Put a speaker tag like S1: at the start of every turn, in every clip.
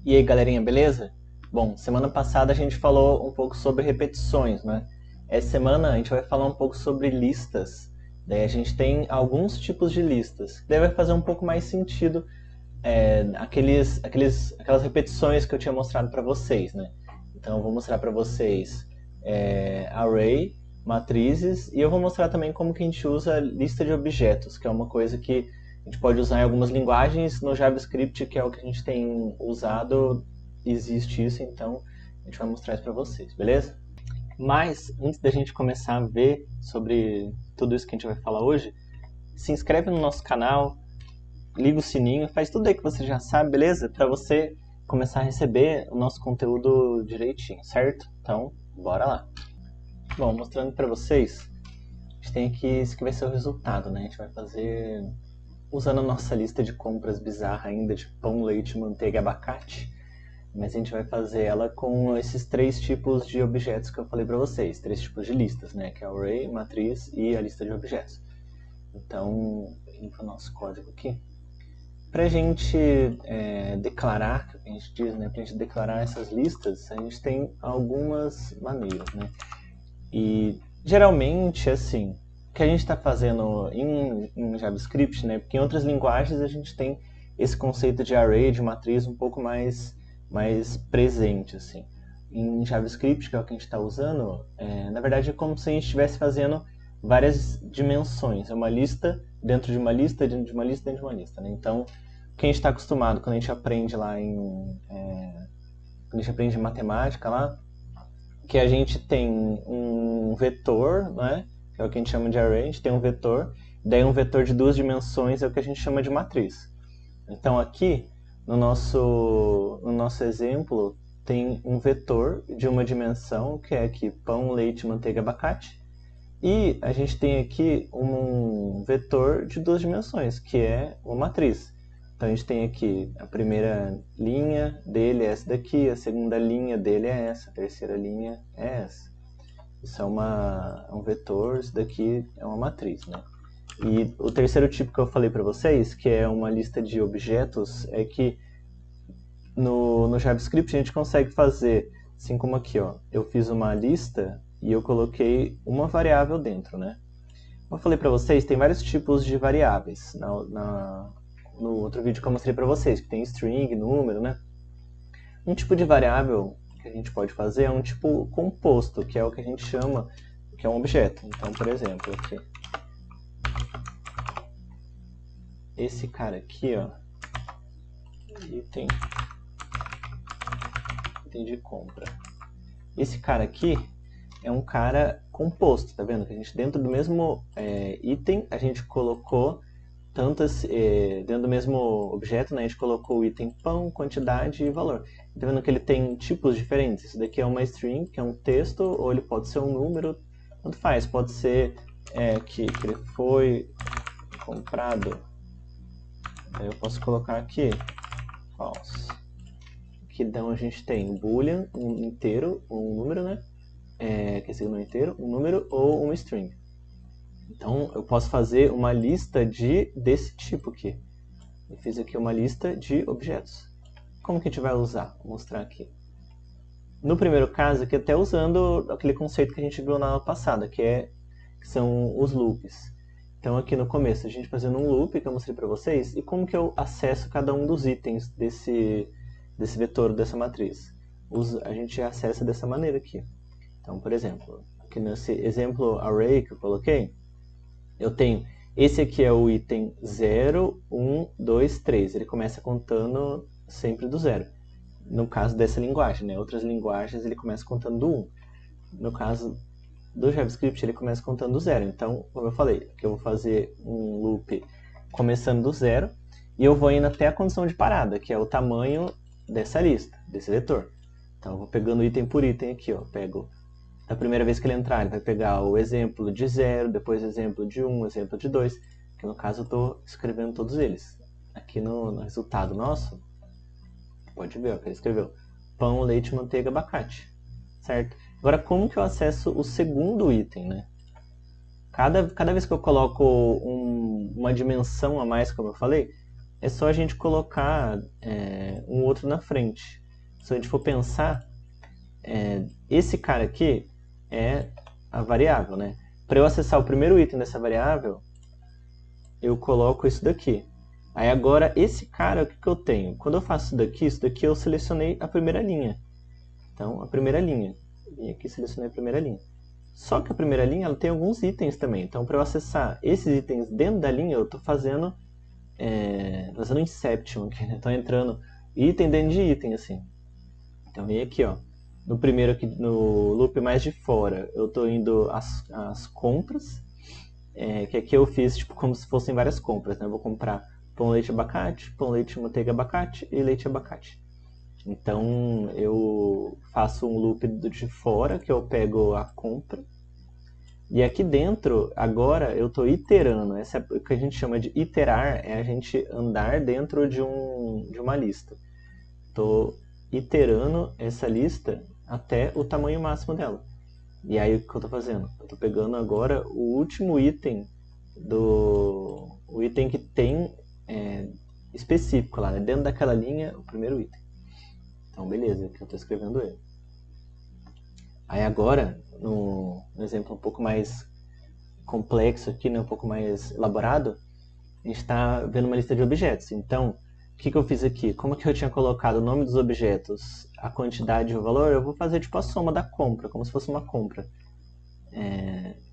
S1: E aí, galerinha, beleza? Bom, semana passada a gente falou um pouco sobre repetições, né? Essa semana a gente vai falar um pouco sobre listas. Daí a gente tem alguns tipos de listas, que daí vai fazer um pouco mais sentido aquelas repetições que eu tinha mostrado para vocês, né? Então eu vou mostrar para vocês array, matrizes, e eu vou mostrar também como que a gente usa lista de objetos, que é uma coisa que a gente pode usar em algumas linguagens. No JavaScript, que é o que a gente tem usado, existe isso, então a gente vai mostrar isso para vocês, beleza? Mas antes da gente começar a ver sobre tudo isso que a gente vai falar hoje, se inscreve no nosso canal, liga o sininho, faz tudo aí que você já sabe, beleza? Para você começar a receber o nosso conteúdo direitinho, certo? Então, bora lá. Bom, mostrando para vocês, a gente tem aqui, esse que vai ser o resultado, né? A gente vai fazer usando a nossa lista de compras bizarra ainda de pão, leite, manteiga e abacate. Mas a gente vai fazer ela com esses três tipos de objetos que eu falei para vocês, três tipos de listas, né? Que é o array, matriz e a lista de objetos. Então, indo para o nosso código aqui. Para a gente declarar, que a gente diz, né? Para a gente declarar essas listas, a gente tem algumas maneiras, né? E geralmente, assim, o que a gente está fazendo em JavaScript, né? Porque em outras linguagens a gente tem esse conceito de array, de matriz, um pouco mais presente, assim. Em JavaScript, que é o que a gente está usando, na verdade é como se a gente estivesse fazendo várias dimensões. É uma lista dentro de uma lista, dentro de uma lista, dentro de uma lista, né? Então, o que a gente está acostumado quando a gente aprende lá quando a gente aprende matemática lá, que a gente tem um vetor, né, que é o que a gente chama de array, a gente tem um vetor, daí um vetor de duas dimensões é o que a gente chama de matriz. Então aqui, no nosso exemplo, tem um vetor de uma dimensão, que é aqui pão, leite, manteiga, abacate, e a gente tem aqui um vetor de duas dimensões, que é uma matriz. Então a gente tem aqui a primeira linha dele é essa daqui, a segunda linha dele é essa, a terceira linha é essa. Isso é um vetor, isso daqui é uma matriz, né? E o terceiro tipo que eu falei para vocês, que é uma lista de objetos, é que no JavaScript a gente consegue fazer, assim como aqui, ó, eu fiz uma lista e eu coloquei uma variável dentro, né? Como eu falei para vocês, tem vários tipos de variáveis. No outro vídeo que eu mostrei para vocês, que tem string, número, né? Um tipo de variável que a gente pode fazer é um tipo composto, que é o que a gente chama, que é um objeto. Então, por exemplo, aqui, esse cara aqui, ó, item de compra. Esse cara aqui é um cara composto, tá vendo? Que a gente dentro do mesmo item a gente colocou dentro do mesmo objeto, né, a gente colocou o item pão, quantidade e valor. Tá vendo que ele tem tipos diferentes? Isso daqui é uma string, que é um texto, ou ele pode ser um número, tanto faz. Pode ser que ele foi comprado. Aí eu posso colocar aqui false. Que então a gente tem um boolean, um inteiro, um número, né? Que é segundo inteiro, um número ou um string. Então eu posso fazer uma lista desse tipo aqui. Eu fiz aqui uma lista de objetos. Como que a gente vai usar? Vou mostrar aqui. No primeiro caso, aqui até usando aquele conceito que a gente viu na aula passada, que são os loops. Então aqui no começo, a gente fazendo um loop que eu mostrei para vocês, e como que eu acesso cada um dos itens desse vetor, dessa matriz. A gente acessa dessa maneira aqui. Então, por exemplo, aqui nesse exemplo array que eu coloquei, eu tenho, esse aqui é o item 0, 1, 2, 3. Ele começa contando sempre do 0. No caso dessa linguagem, né? Outras linguagens ele começa contando do 1. No caso do JavaScript ele começa contando do 0. Então, como eu falei, aqui eu vou fazer um loop começando do 0 e eu vou indo até a condição de parada, que é o tamanho dessa lista, desse vetor. Então eu vou pegando item por item aqui, ó. Pego a primeira vez que ele entrar, ele vai pegar o exemplo de 0, depois exemplo de 1, exemplo de 2, que no caso eu estou escrevendo todos eles. Aqui no resultado nosso, pode ver, ó, que ele escreveu pão, leite, manteiga, abacate, certo? Agora, como que eu acesso o segundo item, né? Cada vez que eu coloco uma dimensão a mais, como eu falei, é só a gente colocar um outro na frente. Se a gente for pensar, esse cara aqui é a variável, né? Para eu acessar o primeiro item dessa variável, eu coloco isso daqui. Aí agora, esse cara, o que eu tenho? Quando eu faço isso daqui eu selecionei a primeira linha. Então, a primeira linha. Vim aqui e selecionei a primeira linha. Só que a primeira linha ela tem alguns itens também. Então, para eu acessar esses itens dentro da linha, eu estou fazendo Inception aqui, né? Estou entrando item dentro de item, assim. Então, vem aqui, ó. No primeiro, aqui, no loop mais de fora, eu estou indo as compras. Que aqui eu fiz tipo, como se fossem várias compras, né? Eu vou comprar pão, leite, abacate, pão, leite, manteiga, abacate e leite, abacate. Então eu faço um loop de fora, que eu pego a compra, e aqui dentro, agora eu estou iterando. Essa é o que a gente chama de iterar, é a gente andar dentro de uma lista. Estou iterando essa lista até o tamanho máximo dela. E aí o que eu estou fazendo? Eu estou pegando agora o último item o item que tem específico lá, né? Dentro daquela linha, o primeiro item. Então beleza, aqui eu estou escrevendo ele. Aí agora, no exemplo um pouco mais complexo aqui, né? Um pouco mais elaborado, a gente está vendo uma lista de objetos. Então, o que eu fiz aqui? Como que eu tinha colocado o nome dos objetos, a quantidade e o valor, eu vou fazer tipo a soma da compra, como se fosse uma compra.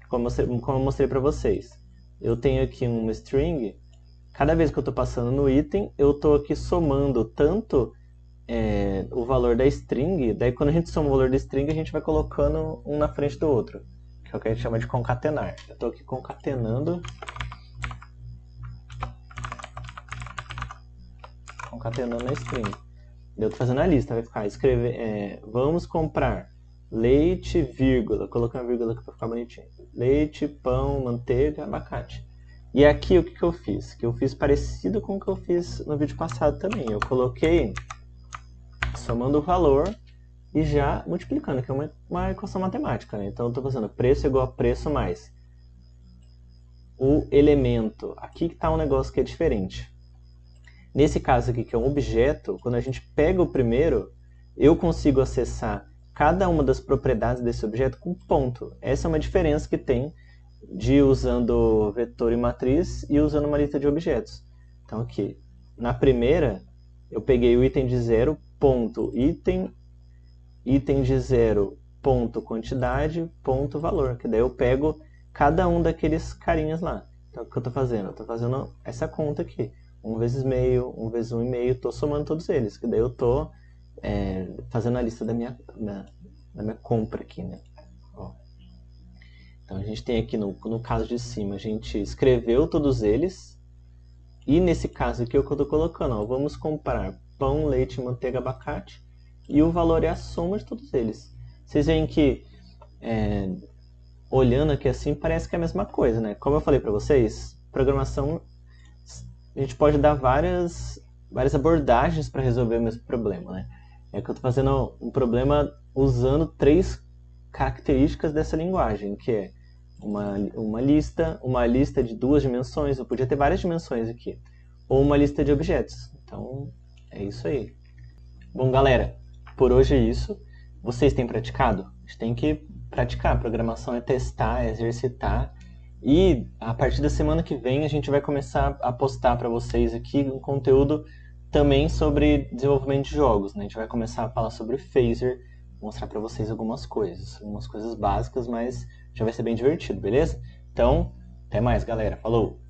S1: Como eu mostrei para vocês. Eu tenho aqui uma string, cada vez que eu estou passando no item, eu estou aqui somando tanto o valor da string, daí quando a gente soma o valor da string, a gente vai colocando um na frente do outro, que é o que a gente chama de concatenar. Eu estou aqui concatenando a string. Eu estou fazendo a lista, vai ficar vamos comprar leite, vírgula, colocando uma vírgula aqui para ficar bonitinho. Leite, pão, manteiga, abacate. E aqui o que eu fiz? Que eu fiz parecido com o que eu fiz no vídeo passado também. Eu coloquei somando o valor e já multiplicando, que é uma equação matemática, né? Então eu estou fazendo preço igual a preço mais o elemento. Aqui que está um negócio que é diferente. Nesse caso aqui, que é um objeto, quando a gente pega o primeiro, eu consigo acessar cada uma das propriedades desse objeto com ponto. Essa é uma diferença que tem de usando vetor e matriz e usando uma lista de objetos. Então aqui, na primeira, eu peguei o item de 0, ponto item, item de 0, ponto quantidade, ponto valor. Que daí eu pego cada um daqueles carinhas lá. Então o que eu estou fazendo? Eu estou fazendo essa conta aqui. 1 vezes meio, 1 vezes 1 e meio, estou somando todos eles, que daí eu estou fazendo a lista da minha compra aqui, né? Ó. Então a gente tem aqui no caso de cima, a gente escreveu todos eles, e nesse caso aqui é o que eu estou colocando, ó, vamos comprar pão, leite, manteiga, abacate, e o valor é a soma de todos eles. Vocês veem que, olhando aqui assim, parece que é a mesma coisa, né? Como eu falei para vocês, programação, a gente pode dar várias abordagens para resolver o mesmo problema, né? É que eu estou fazendo um problema usando 3 características dessa linguagem, que é uma lista de 2 dimensões, eu podia ter várias dimensões aqui, ou uma lista de objetos. Então, é isso aí. Bom, galera, por hoje é isso. Vocês têm praticado? A gente tem que praticar. A programação é testar, é exercitar. E a partir da semana que vem a gente vai começar a postar para vocês aqui um conteúdo também sobre desenvolvimento de jogos, né? A gente vai começar a falar sobre Phaser, mostrar para vocês algumas coisas básicas, mas já vai ser bem divertido, beleza? Então, até mais, galera. Falou!